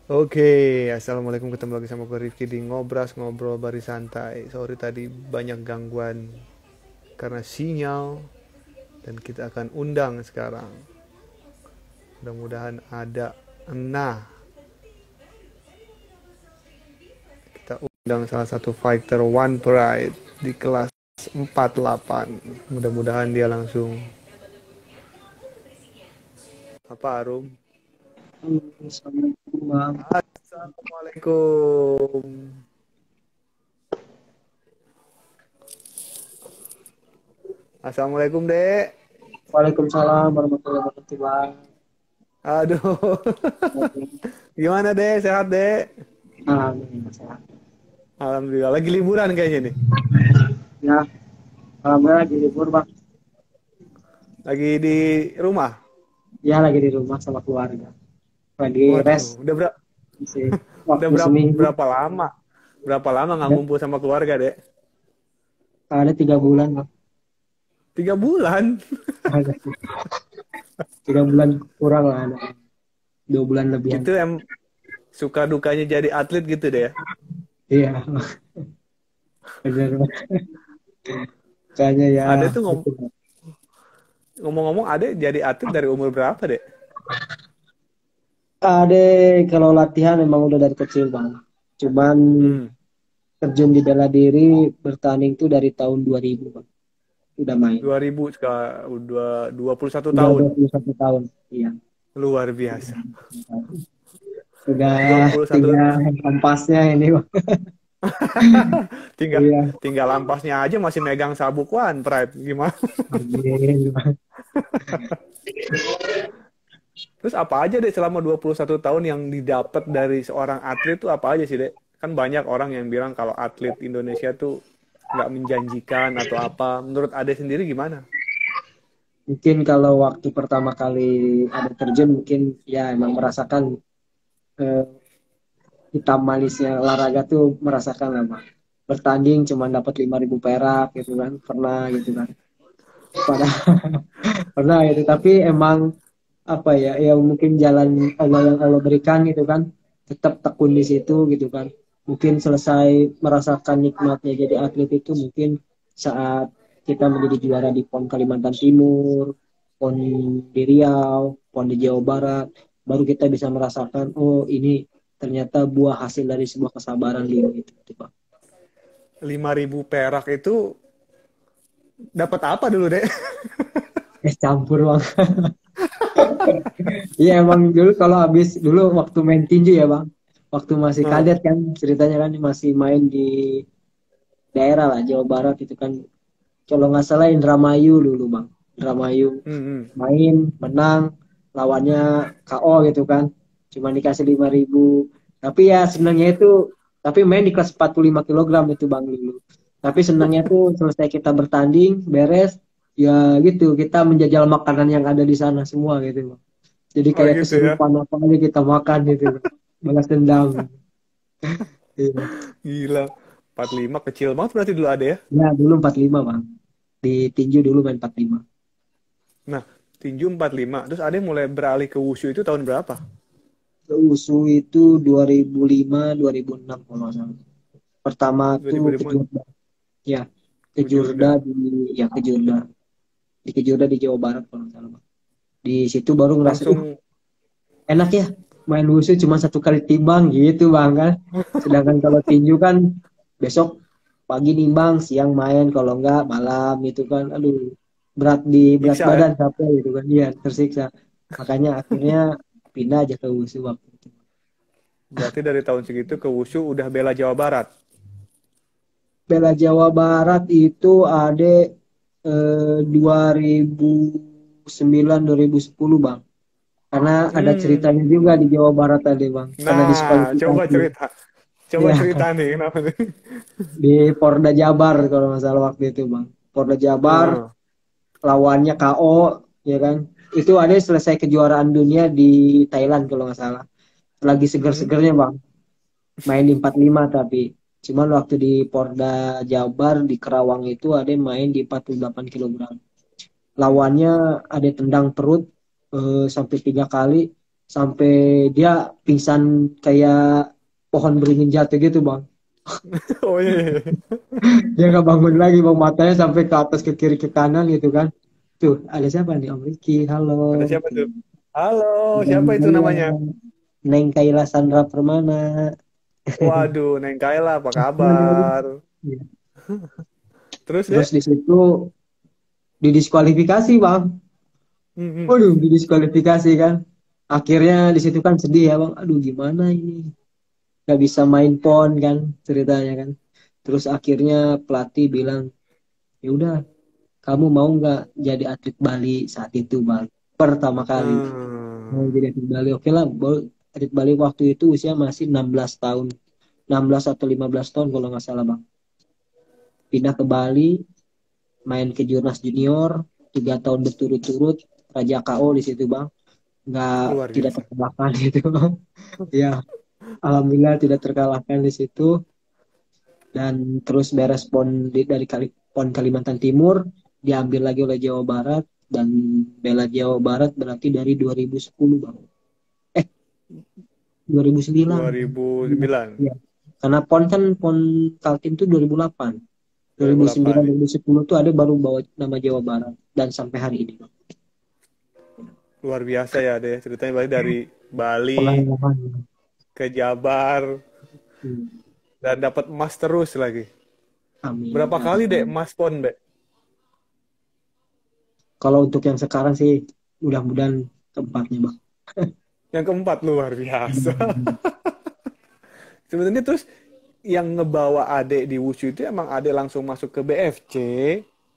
Oke, assalamualaikum, ketemu lagi sama gue Rifki di Ngobras Ngobrol Bari Santai. Sorry tadi banyak gangguan karena sinyal dan kita akan undang sekarang. Mudah-mudahan ada. Nah, kita undang salah satu fighter One Pride di kelas 48. Mudah-mudahan dia langsung apa Arum? Assalamualaikum Bang. Assalamualaikum. Assalamualaikum, Dek. Waalaikumsalam warahmatullahi wabarakatuh Bang. Aduh. Gimana, Dek? Sehat, Dek? Alhamdulillah sehat. Alhamdulillah. Lagi liburan kayaknya nih. Ya, alhamdulillah lagi libur Bang. Lagi di rumah. Ya lagi di rumah sama keluarga. Lagi rest Waduh, sih. udah Waktu seminggu. berapa lama? Berapa lama nggak Ya, ngumpul sama keluarga, Dek? ada 3 bulan Bang. 3 bulan. Ada 3 bulan kurang lah ada. 2 bulan lebihan. Gitu suka dukanya jadi atlet gitu deh ya. Iya, benar Bang. Kayaknya ya Ada tuh gitu. ngomong-ngomong, ada jadi atlet dari umur berapa, Dek? Ada kalau latihan memang udah dari kecil Bang. Cuman Hmm, terjun di bela diri bertanding tuh dari tahun 2000 Bang. Udah main. 2000 sekarang udah 21 Udah tahun. 21 tahun. Iya. Luar biasa. Sudah 21 tiga kompasnya ini. Bang. tinggal Iya. tinggal lampasnya aja masih megang sabuk One Pride. Gimana? Amin. Bang. Terus apa aja deh selama 21 tahun yang didapat dari seorang atlet tuh apa aja sih deh? Kan banyak orang yang bilang kalau atlet Indonesia tuh nggak menjanjikan atau apa. Menurut Ade sendiri gimana? Mungkin kalau waktu pertama kali ada terjun mungkin ya emang merasakan eh, hitam manisnya olahraga tuh merasakan lah Bang. Bertanding cuma dapat 5.000 perak gitu kan. Pernah gitu kan. Padahal pernah gitu tapi emang apa ya ya mungkin jalan Allah yang Allah berikan gitu kan tetap tekun di situ gitu kan mungkin selesai merasakan nikmatnya jadi atlet itu mungkin saat kita menjadi juara di PON Kalimantan Timur, PON di Riau, PON di Jawa Barat, baru kita bisa merasakan oh ini ternyata buah hasil dari sebuah kesabaran gitu, gitu Pak. 5.000 perak itu dapat apa dulu deh? Campur bang. Iya emang dulu kalau habis dulu waktu main tinju ya bang, waktu masih Nah, kadet kan ceritanya kan masih main di daerah lah Jawa Barat itu kan kalau nggak salah Indramayu dulu bang, Indramayu hmm. main menang lawannya KO gitu kan, cuma dikasih 5.000 tapi ya senangnya itu tapi main di kelas 45 kilogram itu bang dulu tapi senangnya tuh selesai kita bertanding beres ya gitu kita menjajal makanan yang ada di sana semua gitu bang. Jadi Oh kayak gitu ya. kesurupan apa aja kita makan gitu. Balas dendam. Iya. Gila. 45 kecil banget berarti dulu ada ya. Ya dulu 45 bang. Di tinju dulu main 45. Nah, tinju 45. Terus ada yang mulai beralih ke wushu itu tahun berapa? Ke USU itu 2005, 2006 kalau nggak salah. Pertama tuh ke 2005 Jurda. Ya, ke Jurda Kujurda. di ya ke Jurda. Di Kejurda di Jawa Barat kalau nggak salah bang. Di situ baru ngerasa, Langsung enak ya main wushu cuma satu kali timbang gitu bang kan. Sedangkan kalau tinju kan besok pagi nimbang, siang main, kalau enggak malam gitu kan. Aduh, berat nyiksa ya. badan capek gitu kan. Iya, tersiksa. Makanya akhirnya pindah aja ke wushu waktu itu. Berarti dari tahun segitu ke wushu udah bela Jawa Barat. Bela Jawa Barat itu ada 2009 2010 Bang. Karena ada Hmm. ceritanya juga di Jawa Barat tadi Bang. Karena Nah, coba diskualifikasi. cerita. Coba Iya, cerita nih kenapa nih? di Porda Jabar kalau nggak salah waktu itu Bang. Porda Jabar Heeh. lawannya KO ya kan. Itu ada selesai kejuaraan dunia di Thailand kalau nggak salah. Lagi Hmm. seger-segernya Bang. Main di 45 tapi cuman waktu di Porda Jabar di Kerawang itu ada yang main di 48 kilogram. Lawannya ada tendang perut sampai 3 kali sampai dia pingsan kayak pohon beringin jatuh gitu bang. Oh iya, iya, iya. Dia nggak bangun lagi bang, matanya sampai ke atas ke kiri ke kanan gitu kan. Tuh ada siapa nih, Om Riki, halo Ada siapa gitu. tuh? Halo, Dan siapa itu saya namanya? Neng Kayla Sandra Permana. Waduh, Neng Kayla, apa kabar? Terus, Terus Dek? di situ didiskualifikasi bang. Hmm, hmm. Waduh, didiskualifikasi kan. Akhirnya di situ kan sedih ya bang. Aduh gimana ini? Gak bisa main pon kan ceritanya kan. Terus akhirnya pelatih bilang, ya udah, kamu mau nggak jadi atlet Bali saat itu bang? Pertama kali mau Hmm. jadi atlet Bali. Oke lah, atlet Bali waktu itu usia masih 16 tahun. 16 atau 15 tahun kalau nggak salah bang. Pindah ke Bali, main ke Jurnas Junior, 3 tahun berturut-turut, Raja KO di situ bang. Nggak, Luar tidak biasa. terkalahkan gitu bang. Ya, alhamdulillah tidak terkalahkan di situ. Dan terus beres pon dari pon Kalimantan Timur diambil lagi oleh Jawa Barat, dan bela Jawa Barat berarti dari 2010 bang, 2009. 2009. Ya, karena pon kan pon Kaltim itu 2008, 2009 2008. 2010 tuh ada baru bawa nama Jawa Barat dan sampai hari ini bang. Luar biasa ya deh. Ceritanya balik dari Bali Pengalaman. ke Jabar Hmm. dan dapat emas terus lagi. Amin, Berapa kali deh amin. emas pon, Dek? Kalau untuk yang sekarang sih mudah-mudahan keempatnya bang. Yang keempat luar biasa. Hmm. Sebenarnya terus yang ngebawa Ade di Wushu itu emang Ade langsung masuk ke BFC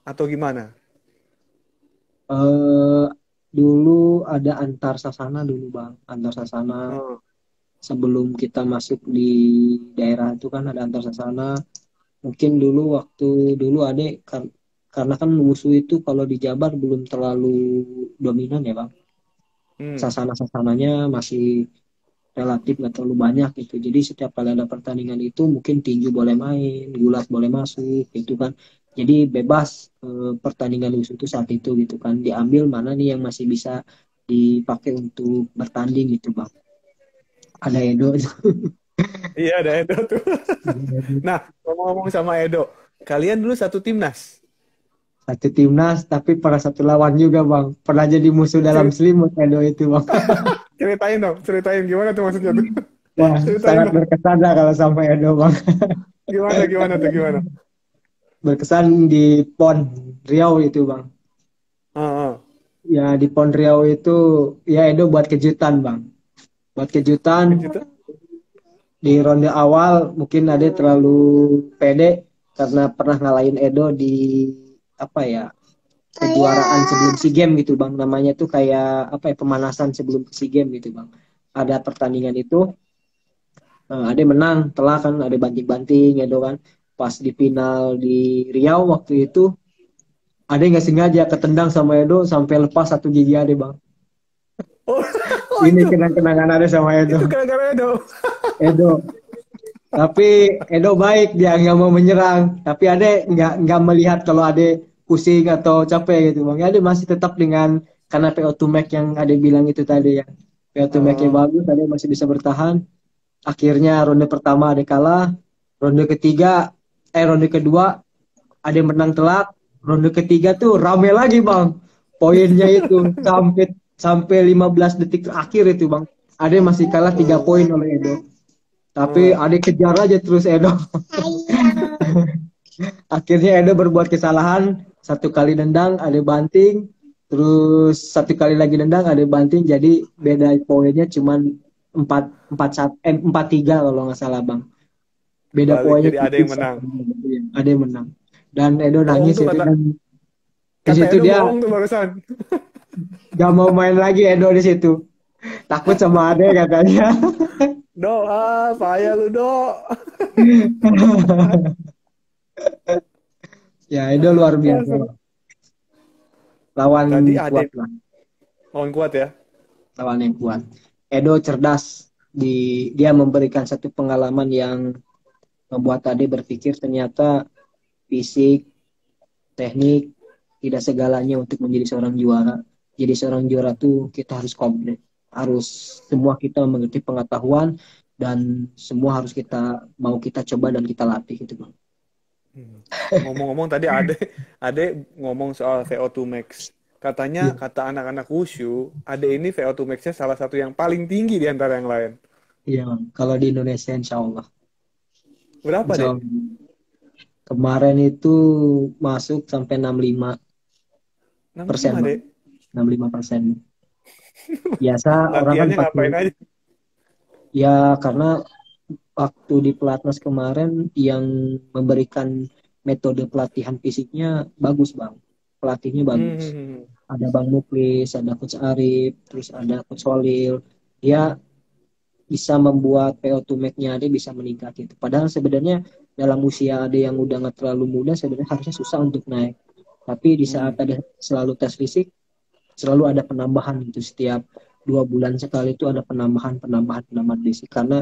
atau gimana? eh Dulu ada antar sasana dulu bang, antar sasana Oh. sebelum kita masuk di daerah itu kan ada antar sasana. Mungkin dulu waktu dulu ada karena kan wushu itu kalau di Jabar belum terlalu dominan ya bang. Hmm. Sasana-sasananya masih relatif nggak terlalu banyak gitu. Jadi setiap kali ada pertandingan itu mungkin tinju boleh main, gulat boleh masuk gitu kan. Jadi bebas, pertandingan wushu itu saat itu gitu kan. Diambil mana nih yang masih bisa dipakai untuk bertanding gitu bang. Ada Edo. Iya, ada Edo tuh. Nah, ngomong-ngomong sama Edo, kalian dulu satu timnas. Satu timnas tapi pernah satu lawan juga bang. Pernah jadi musuh dalam Cer- selimut Edo itu bang. Ceritain dong, ceritain gimana tuh maksudnya tuh. Wah, Ceritain sangat dong. berkesan lah kalau sampai Edo bang. Gimana, gimana tuh, gimana? Berkesan di PON Riau itu bang. Ah, Ya di PON Riau itu ya Edo buat kejutan bang. Buat kejutan kejutan. di ronde awal mungkin ada terlalu pede karena pernah ngalahin Edo di apa ya, kejuaraan sebelum SEA Games gitu bang. Namanya tuh kayak apa ya, pemanasan sebelum SEA Games gitu bang. Ada pertandingan itu, ada menang telah kan, ada banting-banting gitu kan. Pas di final di Riau waktu itu ada nggak sengaja ketendang sama Edo sampai lepas satu gigi ada bang. Oh, oh Ini kenang-kenangan ada sama Edo. itu gara-gara Edo. Edo tapi Edo baik, dia nggak mau menyerang, tapi Ade nggak melihat kalau Ade pusing atau capek gitu bang. Ade masih tetap dengan, karena PO2 Max yang Ade bilang itu tadi ya, PO2 Max-nya Ah, bagus, Ade masih bisa bertahan. Akhirnya ronde pertama Ade kalah, ronde ketiga ronde kedua Ade menang telak, ronde ketiga tuh rame lagi bang, poinnya itu sampai sampai 15 detik terakhir itu bang, Ade masih kalah 3 poin oleh Edo. Tapi ah. adik kejar aja terus Edo. Akhirnya Edo berbuat kesalahan, satu kali nendang, ada banting, terus satu kali lagi nendang, ada banting, jadi beda poinnya cuman 4-4 4 3 kalau nggak salah bang. Beda Balik, poinnya jadi ada yang tipis, menang. ada yang menang. Dan Edo Bohong nangis tuh itu, kata dan di kata situ Edo, dia bohong tuh barusan. gak mau main lagi Edo di situ. Takut sama Ade katanya. Doa, payah lu, Do. Ya Edo luar biasa, lawan Tadi ada kuat lah. lawan kuat ya. Lawan yang kuat. Edo cerdas, dia memberikan satu pengalaman yang membuat Ade berpikir ternyata fisik, teknik tidak segalanya untuk menjadi seorang juara. Jadi seorang juara tuh kita harus komplit. harus semua kita mengerti pengetahuan dan semua harus kita coba dan kita latih gitu bang. Hmm. Ngomong-ngomong tadi Ade ngomong soal VO2 max. Katanya Iya, kata anak-anak wushu, Ade ini VO2 max-nya salah satu yang paling tinggi di antara yang lain. iya bang. Kalau di Indonesia Berapa, insya Dek? Allah kemarin itu masuk sampai 65% 65, bang, Dek. 65%. Biasa orang kan Latihannya pakai ngapain aja? ya karena waktu di pelatnas kemarin yang memberikan metode pelatihan fisiknya bagus bang, pelatihnya bagus. Hmm. Ada Bang Muklis, ada Coach Arif, terus ada Coach Solil. Dia bisa membuat PO2 max-nya Ade bisa meningkat gitu. Padahal sebenarnya dalam usia Ade yang udah nggak terlalu muda sebenarnya harusnya susah untuk naik. Tapi di saat Hmm. ada selalu tes fisik, selalu ada penambahan gitu. Setiap 2 bulan sekali itu ada penambahan fisik karena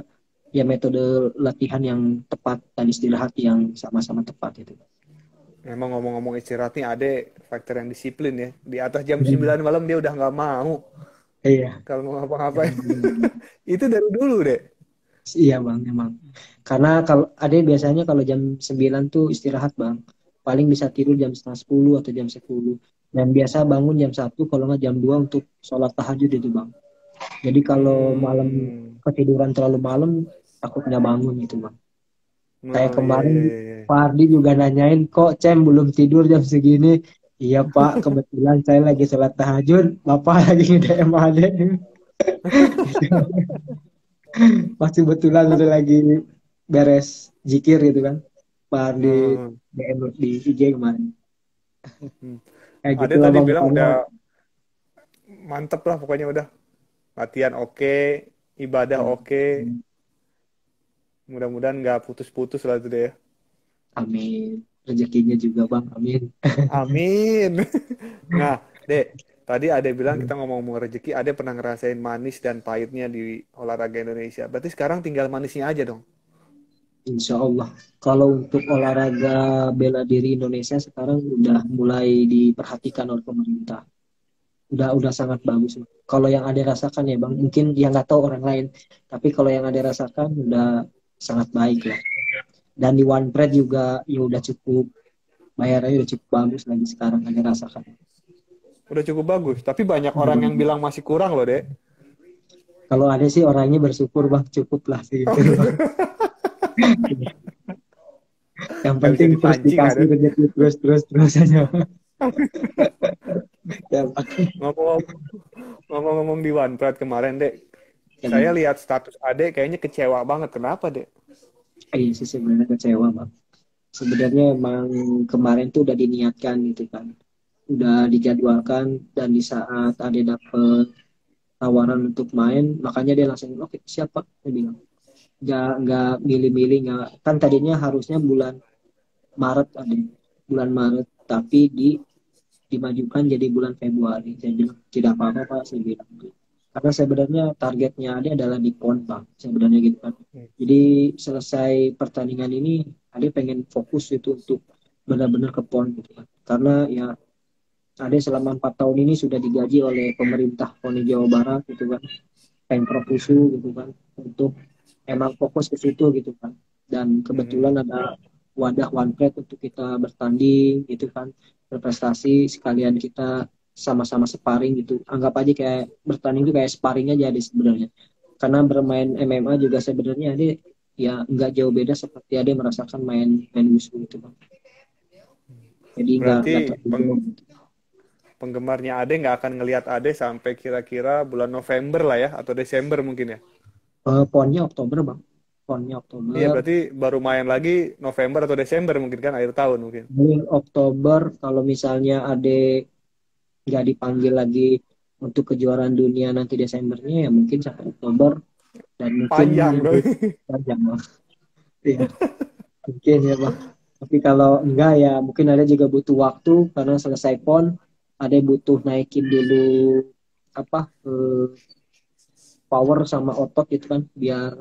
ya metode latihan yang tepat dan istirahat yang sama-sama tepat itu. Emang ngomong-ngomong istirahat nih, Ade faktor yang disiplin ya. Di atas jam Hmm. 9 malam dia udah nggak mau Iya. kalau mau ngapa-ngapain. Itu dari dulu, Dek. Iya bang, emang. Karena kalau ada biasanya kalau jam 9 tuh istirahat bang. Paling bisa tidur jam setengah 10 atau jam 10. Dan biasa bangun jam 1 kalau nggak jam 2 untuk sholat tahajud itu bang. Jadi kalau malam Hmm. ketiduran terlalu malam, takut nggak bangun gitu bang. Kayak Nah, iya, kemarin iya, iya, iya. Pak Ardi juga nanyain, kok Cem belum tidur jam segini? Iya Pak, kebetulan saya lagi sholat tahajud, Bapak lagi nge-DM Ade. Pas kebetulan udah lagi beres zikir gitu kan. Pak di Hmm. DM di IG kemarin. Hmm. Kayak Ade gitulah tadi bang bilang pokoknya. udah mantep lah pokoknya udah. Latihan oke, ibadah Ya, oke. Mudah-mudahan nggak putus-putus lah itu deh ya. amin. Rezekinya juga bang, amin. Amin. Nah, Dek, tadi Ade bilang kita ngomong-ngomong rezeki, Ade pernah ngerasain manis dan pahitnya di olahraga Indonesia. Berarti sekarang tinggal manisnya aja dong. Insya Allah. Kalau untuk olahraga bela diri Indonesia sekarang udah mulai diperhatikan oleh pemerintah. Udah sangat bagus. Kalau yang ada rasakan ya bang, mungkin yang nggak tahu orang lain. Tapi kalau yang ada rasakan udah sangat baik lah. Dan di OnePred juga ya udah cukup, bayarannya udah cukup bagus lagi sekarang ada rasakan. Udah cukup bagus, tapi banyak Udah orang yang bagus. bilang masih kurang loh, Dek. Kalau ada sih orangnya bersyukur bang, cukup lah sih Oh, gitu. Yang nggak bisa penting terus dipancing dikasih ada. rezeki terus terus terus aja. Ya, Ngomong-ngomong ngomong-ngomong di OnePride kemarin, Dek. Saya yang lihat status Ade kayaknya kecewa banget. Kenapa, Dek? sih sebenarnya kecewa bang. Sebenarnya emang kemarin tuh udah diniatkan gitu kan, udah dijadwalkan dan di saat ada dapet tawaran untuk main, makanya dia langsung oke siapa, dia bilang nggak milih-milih, nggak kan tadinya harusnya bulan Maret ada bulan Maret tapi dimajukan jadi bulan Februari. Saya bilang tidak apa-apa Pak, saya bilang karena sebenarnya targetnya ada adalah di PON Pak sebenarnya gitu kan. Jadi selesai pertandingan ini Ade pengen fokus itu untuk benar-benar ke PON gitu kan, karena ya Ade selama 4 tahun ini sudah digaji oleh pemerintah PON Jawa Barat gitu kan, Pemprov USU gitu kan, untuk emang fokus ke situ gitu kan. Dan kebetulan Mhm. ada wadah OnePlate untuk kita bertanding gitu kan, berprestasi sekalian kita sama-sama sparring gitu. Anggap aja kayak bertanding itu kayak sparring aja deh sebenarnya. Karena bermain MMA juga sebenarnya ada ya nggak jauh beda seperti ada merasakan main wushu gitu kan. Jadi nggak Berarti terlalu jauh gitu. penggemarnya Ade nggak akan ngelihat Ade sampai kira-kira bulan November lah ya, atau Desember mungkin ya. Ponnya Oktober bang, ponnya Iya, Oktober. berarti baru main lagi November atau Desember mungkin kan, akhir tahun mungkin. Mungkin Oktober kalau misalnya ada nggak dipanggil lagi untuk kejuaraan dunia nanti Desembernya ya mungkin sampai Oktober dan mungkin Panjang dong. lebih panjang bang. Ya, mungkin ya bang. Tapi kalau enggak ya mungkin ada juga butuh waktu karena selesai PON ada butuh naikin dulu apa power sama otot gitu kan biar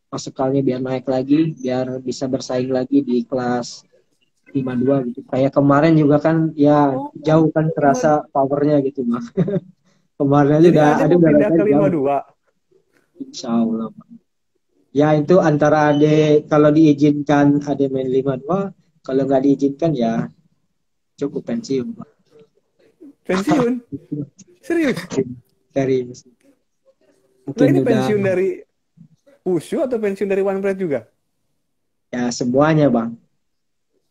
masukalnya biar naik lagi biar bisa bersaing lagi di kelas 52 gitu. Kayak kemarin juga kan ya Oh, jauh kan terasa lima- powernya gitu bang. Kemarin aja Jadi udah Ade ada mau udah pindah ke latihan jam. 52. Insya Allah. Ya itu antara ade kalau diizinkan ade main 52, kalau nggak diizinkan ya cukup pensiun, Pak. Pensiun? Serius? Serius. Lah Mungkin ini udah pensiun dari Wushu atau pensiun dari One Pride juga? ya semuanya bang,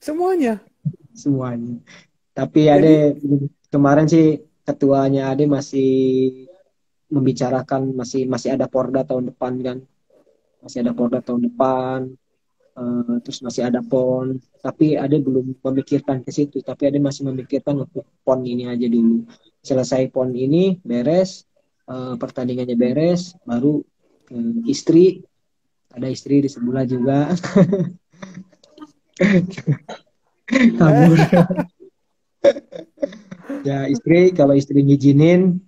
Semuanya. semuanya. Tapi ade Jadi, kemarin sih ketuanya ade masih membicarakan masih masih ada Porda tahun depan kan, masih ada Porda tahun depan. Terus masih ada PON, tapi ada belum memikirkan ke situ, tapi ada masih memikirkan untuk PON ini aja dulu. Selesai PON ini beres, pertandingannya beres, baru istri, ada istri di sebelah juga. Kabur. Ya istri, kalau istri ngizinin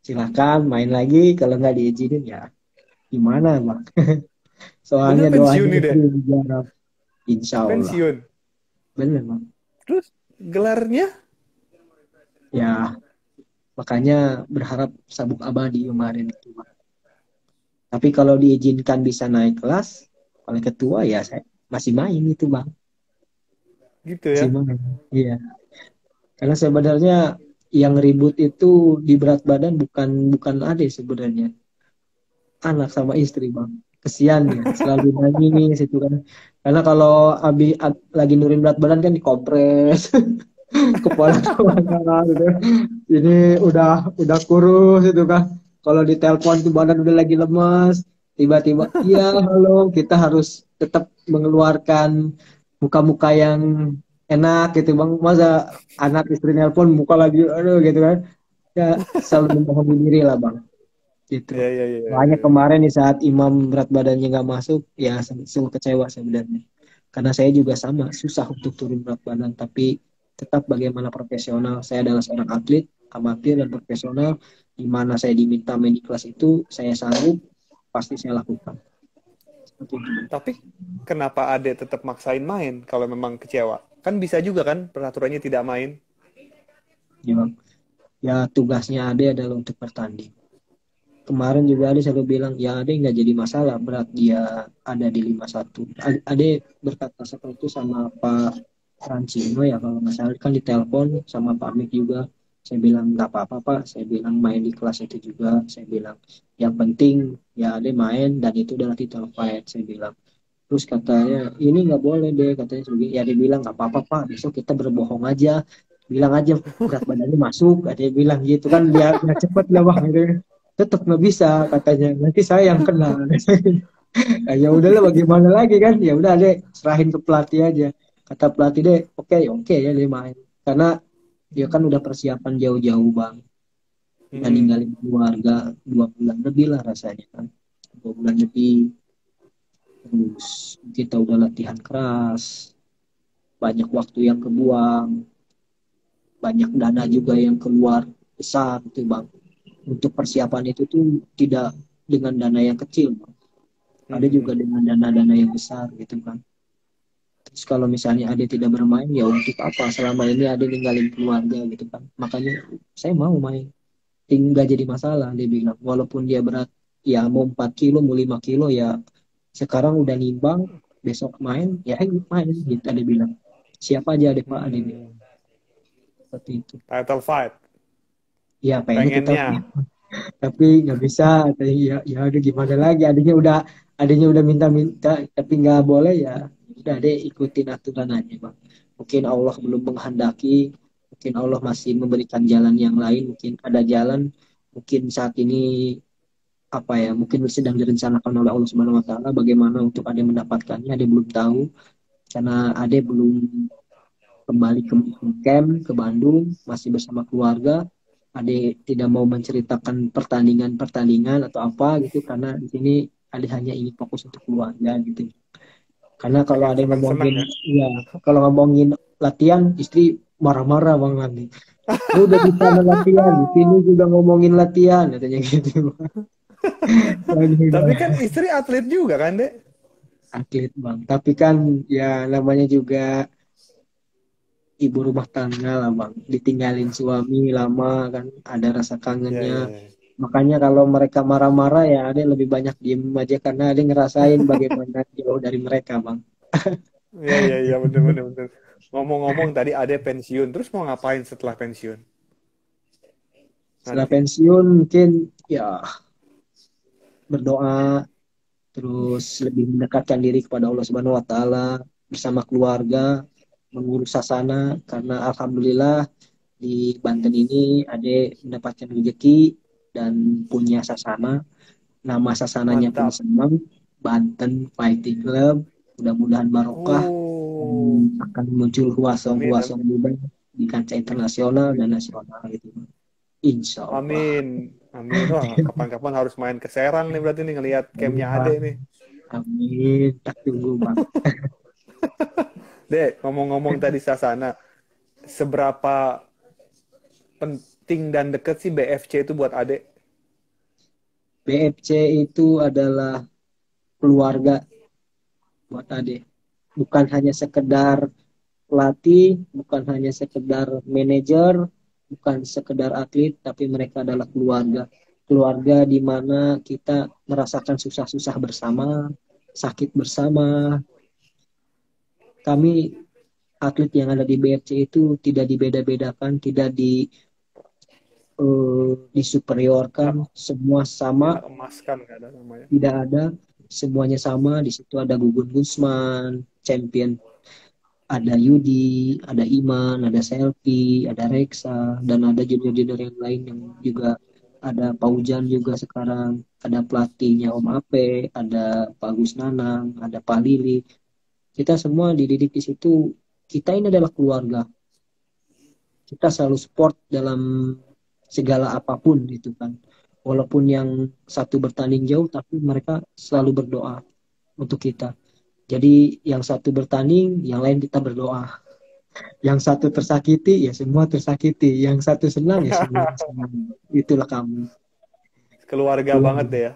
silakan main lagi, kalau nggak diizinin ya gimana bang. Soalnya bener doanya pensiun nih deh. istri berharap, insya Allah Pensiun. bener bang. Terus gelarnya? Ya makanya berharap sabuk abadi kemarin itu bang. Tapi kalau diizinkan bisa naik kelas, oleh ketua ya saya masih main itu bang, Gitu masih ya. main. Iya, karena sebenarnya yang ribut itu di berat badan bukan bukan ade sebenarnya, anak sama istri bang. Kesian ya, selalu nangis itu kan. Karena kalau lagi nurin berat badan kan dikompres, kepala kemana gitu. Ini udah kurus itu kan. Kalau ditelepon tuh badan udah lagi lemas, tiba-tiba iya halo, kita harus tetap mengeluarkan muka-muka yang enak gitu bang. Masa anak istri nelpon muka lagi aduh gitu kan. Ya selalu membohongi diri lah bang gitu. Ya, ya, ya, ya, Makanya ya. kemarin di saat Imam berat badannya nggak masuk, ya sungguh kecewa sebenarnya. Karena saya juga sama, susah untuk turun berat badan, tapi tetap bagaimana profesional. Saya adalah seorang atlet, amatir dan profesional. Di mana saya diminta main di kelas itu, saya sanggup, pasti saya lakukan. Seperti itu. Tapi kenapa Ade tetap maksain main kalau memang kecewa? Kan bisa juga kan peraturannya tidak main. Ya, Bang. Ya tugasnya Ade adalah untuk bertanding. Kemarin juga Ade selalu bilang, ya Ade nggak jadi masalah berat dia ada di 51. Ade berkata seperti itu sama Pak Francino ya kalau nggak salah kan ditelepon sama Pak Mik juga. Saya bilang nggak apa-apa Pak, saya bilang main di kelas itu juga. Saya bilang yang penting ya Ade main dan itu adalah title fight. Saya bilang. Terus katanya ini nggak boleh deh katanya sebagai ya dia bilang nggak apa-apa Pak, besok kita berbohong aja, bilang aja berat badannya masuk, ada yang bilang gitu kan biar cepet lah bang gitu. Tetap nggak bisa katanya nanti saya yang kena. Nah, ya udahlah bagaimana lagi kan ya udah deh serahin ke pelatih aja, kata pelatih deh oke oke ya dia main karena dia kan udah persiapan jauh-jauh bang, udah Mm-mm. ninggalin keluarga 2 bulan lebih lah rasanya kan, 2 bulan lebih, terus kita udah latihan keras, banyak waktu yang kebuang, banyak dana juga yang keluar besar gitu bang, untuk persiapan itu tuh tidak dengan dana yang kecil bang, ada juga Mm-mm. dengan dana-dana yang besar gitu kan. Terus kalau misalnya Ade tidak bermain, ya untuk apa? Selama ini Ade ninggalin keluarga gitu kan. Makanya saya mau main. Tinggal jadi masalah, dia bilang. Walaupun dia berat, ya mau 4 kilo, mau 5 kilo, ya sekarang udah nimbang, besok main, ya ayo main. Gitu Ade bilang. Siapa aja Ade Pak, Ade bilang. Mm-mm. Seperti itu. Title fight. Ya pengennya kita, Pengennya. tapi nggak bisa. Katanya, ya, ya udah gimana lagi. Adanya udah minta-minta, tapi nggak boleh ya. Udah deh ikutin aturan aja bang. Mungkin Allah belum menghendaki, mungkin Allah masih memberikan jalan yang lain, mungkin ada jalan, mungkin saat ini apa ya, mungkin sedang direncanakan oleh Allah Subhanahu Wa Taala bagaimana untuk Ade mendapatkannya, Ade belum tahu karena Ade belum kembali ke camp ke Bandung masih bersama keluarga. Ade tidak mau menceritakan pertandingan-pertandingan atau apa gitu karena di sini Ade hanya ingin fokus untuk keluarga gitu. Karena kalau Pengen ada yang seneng-seneng ngomongin, ya. ya kalau ngomongin latihan, istri marah-marah bang nanti. Lu udah di sana latihan, di sini juga ngomongin latihan, katanya gitu. Lagi Tapi udah kan istri atlet juga kan, Dek? atlet bang. Tapi kan ya namanya juga ibu rumah tangga lah bang, ditinggalin suami lama kan, ada rasa Ya, kangennya. ya, ya. Makanya kalau mereka marah-marah ya ada lebih banyak diem aja karena ada ngerasain bagaimana jauh dari mereka bang. Ya, ya, ya, bener, bener, bener. Ngomong-ngomong tadi ada pensiun, terus mau ngapain setelah pensiun Setelah nanti? pensiun mungkin ya berdoa, terus lebih mendekatkan diri kepada Allah Subhanahu Wa Taala bersama keluarga, mengurus sasana karena alhamdulillah di Banten ini Ade mendapatkan rezeki dan punya sasana. Nama sasananya pun Mantap. senang, Banten Fighting Club. Mudah-mudahan barokah dan Oh, akan muncul amin, huasong-huasong amin. muda di kancah internasional dan nasional gitu. Insya Allah. Amin. Amin. Wah, kapan-kapan harus main ke Serang nih berarti nih ngelihat campnya Ade Bang. nih. Amin. Tak tunggu bang. Dek, ngomong-ngomong tadi Sasana, seberapa penting dan deket sih BFC itu buat Ade? BFC itu adalah keluarga buat Ade. Bukan hanya sekedar pelatih, bukan hanya sekedar manajer, bukan sekedar atlet, tapi mereka adalah keluarga. Keluarga di mana kita merasakan susah-susah bersama, sakit bersama. Kami atlet yang ada di BFC itu tidak dibeda-bedakan, tidak disuperiorkan, Nggak, semua sama, nggak emaskan nggak ada namanya. tidak ada, semuanya sama. Di situ ada Gugun Gusman, champion, ada Yudi, ada Iman, ada Selfie, ada Reksa, dan ada junior-junior yang lain yang juga ada Paujan juga sekarang, ada pelatihnya Om Ape, ada Pak Gus Nanang, ada Pak Lili. Kita semua dididik di situ. Kita ini adalah keluarga. Kita selalu support dalam segala apapun gitu kan. Walaupun yang satu bertanding jauh, tapi mereka selalu berdoa untuk kita. Jadi yang satu bertanding, yang lain kita berdoa. Yang satu tersakiti, ya semua tersakiti. Yang satu senang, ya semua senang. Itulah kami, Keluarga banget keluarga. deh ya.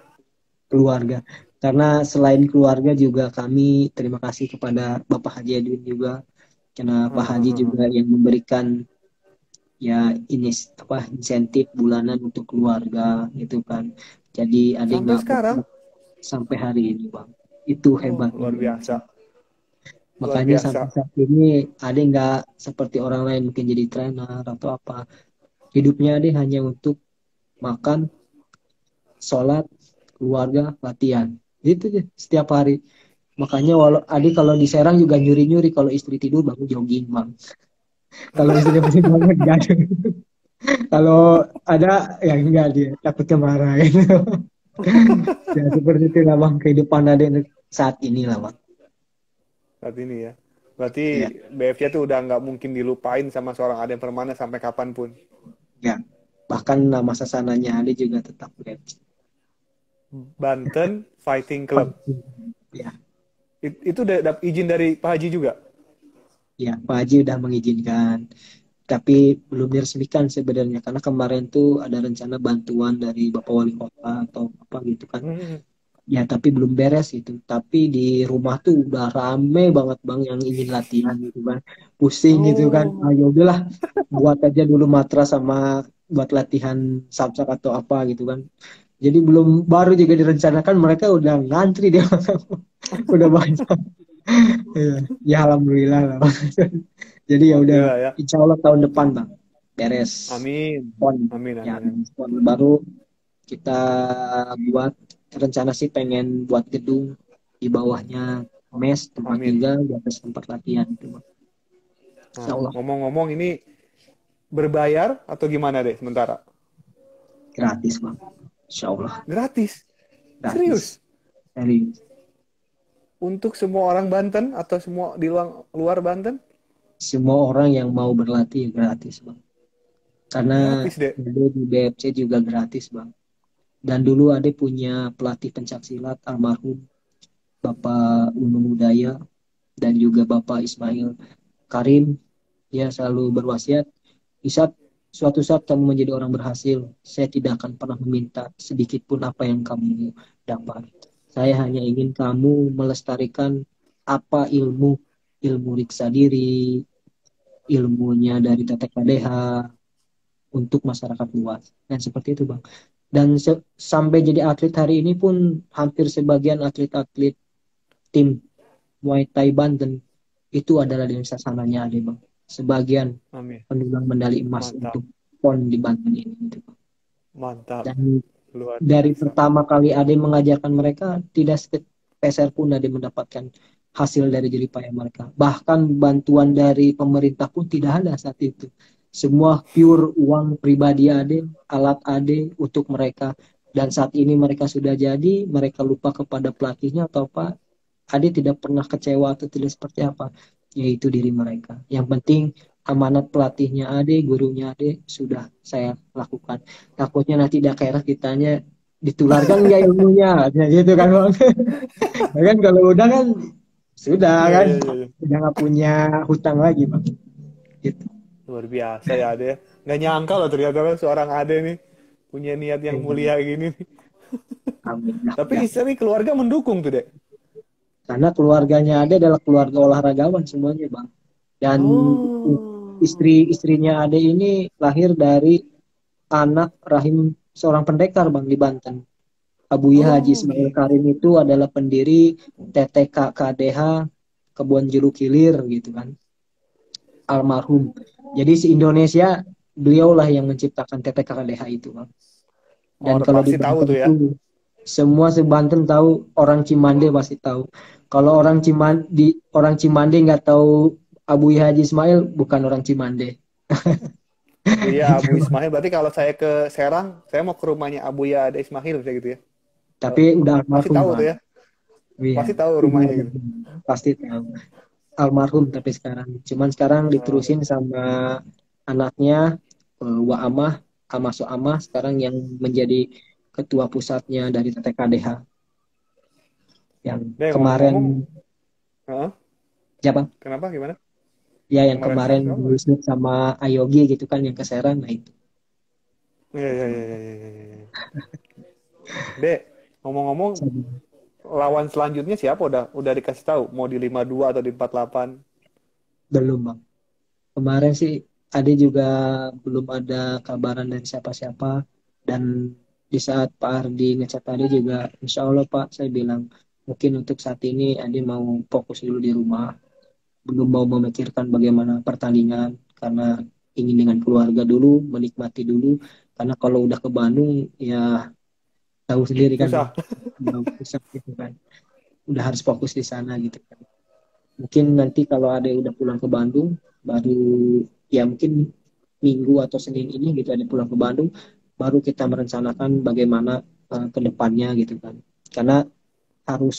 Keluarga. Karena selain keluarga juga kami terima kasih kepada Bapak Haji Edwin juga. Karena Pak Haji juga yang memberikan ya ini apa insentif bulanan untuk keluarga gitu kan. Jadi ada Sampai nggak sekarang, sampai hari ini bang. Itu oh, hebatnya luar biasa. BMC. Luar Makanya sampai biasa. saat ini ada nggak seperti orang lain mungkin jadi trainer atau apa. Hidupnya ada hanya untuk makan, sholat, keluarga, latihan. Itu aja setiap hari. Makanya walau adik kalau di Serang juga nyuri-nyuri kalau istri tidur bangun jogging bang. Kalau istri masih bangun gaduh. Kalau ada ya enggak dia takutnya marah gitu. Ya seperti itu lah bang kehidupan ada saat ini lah bang. Saat ini ya. Berarti Ya, BFC tuh udah nggak mungkin dilupain sama seorang Ade Permana sampai kapanpun. ya. Bahkan nama sasananya ada juga tetap Red. Banten Fighting Club. Ya, Itu udah dapet izin dari Pak Haji juga? ya Pak Haji udah mengizinkan. Tapi belum diresmikan sebenarnya karena kemarin tuh ada rencana bantuan dari Bapak Wali Kota atau apa gitu kan. Hmm. Ya tapi belum beres itu. Tapi di rumah tuh udah rame banget bang yang ingin latihan gitu kan. Pusing gitu kan. Oh, Ayo udahlah buat aja dulu matras sama buat latihan samsak atau apa gitu kan. Jadi belum baru juga direncanakan mereka udah ngantri dia udah banyak. Ya, ya alhamdulillah lah. Jadi ya udah alhamdulillah ya. insya Allah tahun depan bang beres Amin. pon Amin, ya amin, amin. pon baru kita buat rencana sih pengen buat gedung di bawahnya mes tempat Amin. tinggal di atas tempat latihan itu bang. Insya Nah, Allah ngomong-ngomong ini berbayar atau gimana deh sementara? gratis bang. Insya Allah Gratis. gratis. Serius. Dari Untuk semua orang Banten atau semua di luar, luar Banten? semua orang yang mau berlatih gratis bang. Karena Gratis deh. dulu di BFC juga gratis bang. Dan dulu Ade punya pelatih pencak silat almarhum Bapak Unung Udaya dan juga Bapak Ismail Karim. Dia selalu berwasiat, di saat suatu saat kamu menjadi orang berhasil, saya tidak akan pernah meminta sedikit pun apa yang kamu dapat. Saya hanya ingin kamu melestarikan apa ilmu, ilmu riksa diri, ilmunya dari TTKDH untuk masyarakat luas. Dan seperti itu Bang. Dan sampai jadi atlet hari ini pun hampir sebagian atlet-atlet tim Muay Thai Banten itu adalah dari sasananya Ade Bang. Sebagian Amin. pendulang medali emas Mantap. untuk PON di Banten ini gitu, Bang. Mantap. Dan Luar dari biasa. pertama kali Ade mengajarkan mereka tidak sepeser pun Ade mendapatkan hasil dari jeripaya mereka. Bahkan bantuan dari pemerintah pun tidak ada saat itu. Semua pure uang pribadi Ade, alat Ade untuk mereka. Dan saat ini mereka sudah jadi, mereka lupa kepada pelatihnya atau apa. Ade tidak pernah kecewa atau tidak seperti apa. Yaitu diri mereka. Yang penting amanat pelatihnya Ade, gurunya Ade sudah saya lakukan. Takutnya nanti daerah kitanya ditularkan nggak ilmunya, ya gitu kan Bang. Ya kan kalau udah kan sudah Iya, kan iya, iya, iya. udah nggak punya hutang lagi Bang. Gitu. Luar biasa ya Ade. Nggak nyangka loh ternyata kan seorang Ade nih punya niat yang Iya. mulia gini nih. Amin. Tapi Ya. istri keluarga mendukung tuh, Dek. Karena keluarganya Ade adalah keluarga olahragawan semuanya Bang. Dan Oh. istri-istrinya Ade ini lahir dari anak rahim seorang pendekar Bang di Banten. Abuya Haji Oh, Ismail gitu. Karim itu adalah pendiri TTK KDH Kebon Jeruk Hilir gitu kan, almarhum. Jadi se Indonesia beliaulah yang menciptakan TTK KDH itu Bang. Oh, Dan udah kalau di pasti tahu Banten tuh ya. itu semua se-Banten tahu, orang Cimande pasti tahu. Kalau orang Cimande nggak tahu Abuya Haji Ismail bukan orang Cimande. Iya, Abu Gitu. Ismail. Berarti kalau saya ke Serang, saya mau ke rumahnya Abuya ada Ismail kayak gitu ya. Tapi udah Pasti almarhum tahu tuh Bang. ya. Iya, Pasti tahu udah rumahnya gitu. almarhum. Pasti tahu. Almarhum tapi sekarang. Cuman sekarang Oh, diterusin sama anaknya Wa Amah, Amaso Amah sekarang yang menjadi ketua pusatnya dari TTKDH yang deh kemarin ngomong-ngomong, heeh, siapa? kenapa gimana? Ya yang Kemarin kemarin apa? diusut sama Ayogi gitu kan yang ke Serang, nah itu. Iya, iya, Itu iya, iya, iya, iya, iya. Dek, ngomong-ngomong, lawan selanjutnya siapa udah dikasih tahu mau di 52 atau di 48? belum Bang. Kemarin sih Ade juga belum ada kabaran dari siapa-siapa dan di saat Pak Ardi ngechat Ade juga Insya Allah Pak saya bilang mungkin untuk saat ini Ade mau fokus dulu di rumah, belum mau memikirkan bagaimana pertandingan karena ingin dengan keluarga dulu, menikmati dulu karena kalau udah ke Bandung ya tahu sendiri kan Bang, Susah. udah pusat gitu kan, udah harus fokus di sana gitu kan. Mungkin nanti kalau ada yang udah pulang ke Bandung baru ya mungkin Minggu atau Senin ini gitu ada pulang ke Bandung baru kita merencanakan bagaimana ke depannya gitu kan, karena harus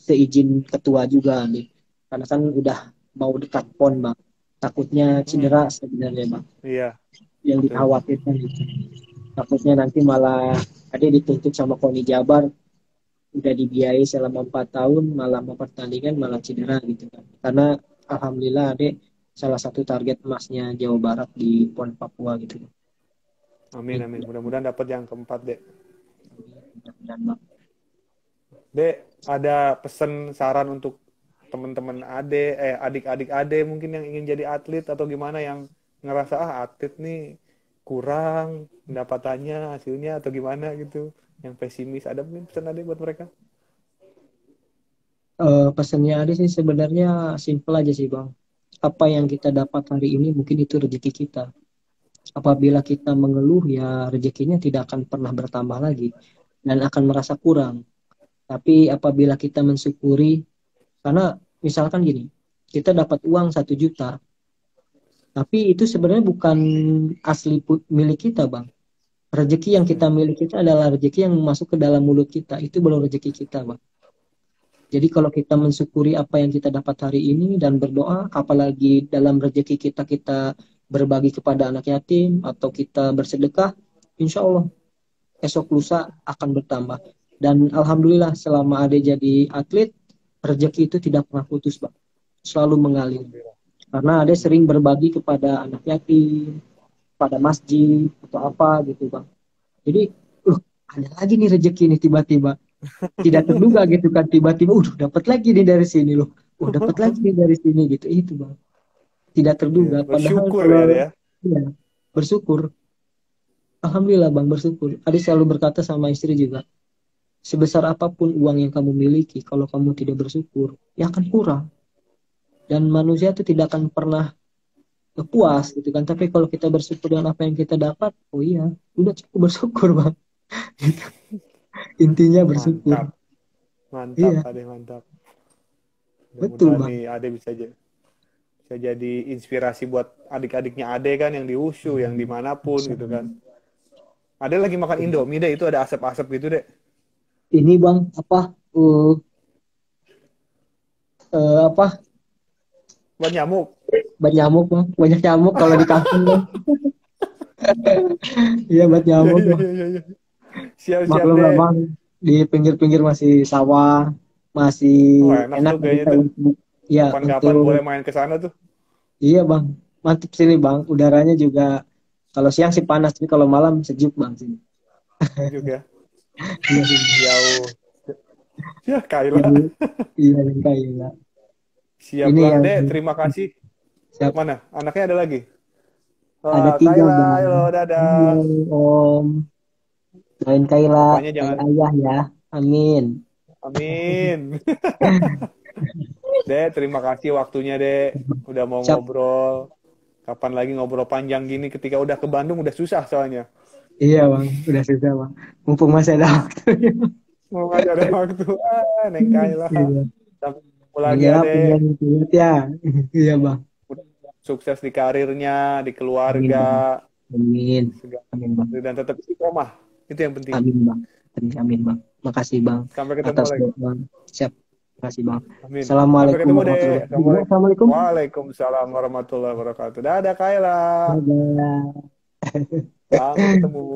seizin ketua juga nih karena kan udah mau dekat PON Bang, takutnya Hmm, cedera sebenarnya Bang, iya, yang betul. dikhawatirkan itu takutnya nanti malah ada dituntut sama KONI Jabar udah dibiayai selama 4 tahun malah mau pertandingan malah cedera gitu kan, karena alhamdulillah adek salah satu target emasnya Jawa Barat di PON Papua gitu kan. Amin, amin. Mudah-mudahan dapat yang keempat, Dek. Mudah-mudahan Bang. Dek, ada pesan saran untuk teman-teman ade, adik-adik ade mungkin yang ingin jadi atlet atau gimana yang ngerasa atlet nih kurang pendapatannya, hasilnya atau gimana gitu, yang pesimis. Ada mungkin pesan ade buat mereka? Pesannya ada sih sebenarnya simple aja sih Bang, apa yang kita dapat hari ini mungkin itu rezeki kita, apabila kita mengeluh ya rezekinya tidak akan pernah bertambah lagi dan akan merasa kurang. Tapi apabila kita mensyukuri, karena misalkan gini, kita dapat uang 1 juta, tapi itu sebenarnya bukan asli milik kita, Bang. Rezeki yang kita Hmm. miliki itu adalah rezeki yang masuk ke dalam mulut kita. Itu belum rezeki kita, Bang. Jadi kalau kita mensyukuri apa yang kita dapat hari ini dan berdoa, apalagi dalam rezeki kita kita berbagi kepada anak yatim atau kita bersedekah, insya Allah esok lusa akan bertambah. Dan alhamdulillah selama Ade jadi atlet, rezeki itu tidak pernah putus, Bang. Selalu mengalir. Alhamdulillah. Karena Ade sering berbagi kepada anak yatim, pada masjid atau apa gitu, Bang. Jadi, ada lagi nih rezeki nih tiba-tiba. Tidak terduga gitu kan, tiba-tiba dapat lagi nih dari sini loh. Dapat lagi nih dari sini gitu. Itu, Bang. tidak Iya, terduga. Padahal bersyukur kalau ya dia. ya, bersyukur, alhamdulillah bang bersyukur. Adi selalu berkata sama istri juga, sebesar apapun uang yang kamu miliki, kalau kamu tidak bersyukur, ya akan kurang. Dan manusia itu tidak akan pernah puas gitu kan. Tapi kalau kita bersyukur dengan apa yang kita dapat, oh iya, udah cukup bersyukur bang. Intinya bersyukur. Mantap, mantap, Iya, Ade, mantap. betul Mudah-mudahan bang. nih Ade bisa jadi inspirasi buat adik-adiknya Ade kan yang di USU, yang dimanapun gitu kan. Ade lagi makan Indomie deh, itu ada asap-asap gitu deh. Ini bang, apa, uh, apa, Buat nyamuk. banyak nyamuk bang. Banyak nyamuk kalau di kampung bang. Iya, buat Iya, nyamuk iya, bang. iya, iya, iya. Siap-siap Maklum lah deh. bang, di pinggir-pinggir masih sawah, masih Wah, enak enak tuh lah kayaknya kita tuh. untuk, ya Kapan-kapan untuk, boleh main ke sana tuh. iya bang, mantap sini bang. Udaranya juga kalau siang sih panas, tapi kalau malam sejuk bang sini. Sejuk ya. Iya sih. Jauh. Ya, Iya, Kayla. iya, iya. Ini Siaplah, yang Dek. Terima kasih. siap. Mana? Anaknya ada lagi? Ada Wah, tiga Kayla, bang. halo, Halo dadah. om, doain Kayla Papanya kayak jangan. ayah ya. Amin. Amin. Dek, terima kasih waktunya, Dek. Udah mau Siap. ngobrol. Kapan lagi ngobrol panjang gini ketika udah ke Bandung udah susah soalnya. Iya bang, udah susah bang. Mumpung masih ada waktu. Mau nggak ada waktu. Neng Kayla. Iya. Sampai ketemu lagi, Manggil Ade. punya ingat ya. Iya bang. Sukses di karirnya, di Amin keluarga, bang. Amin. segala Amin bang. dan tetap istiqomah. Itu yang penting. Amin bang. Amin, amin bang. Makasih bang Sampai ketemu atas lagi. doa. Siap. Makasih bang. Amin. Sampai Assalamualaikum ketemu deh. warahmatullahi wabarakatuh. Assalamualaikum. Assalamualaikum. Waalaikumsalam warahmatullahi wabarakatuh. Dadah Kayla. Dadah. Sampai ketemu.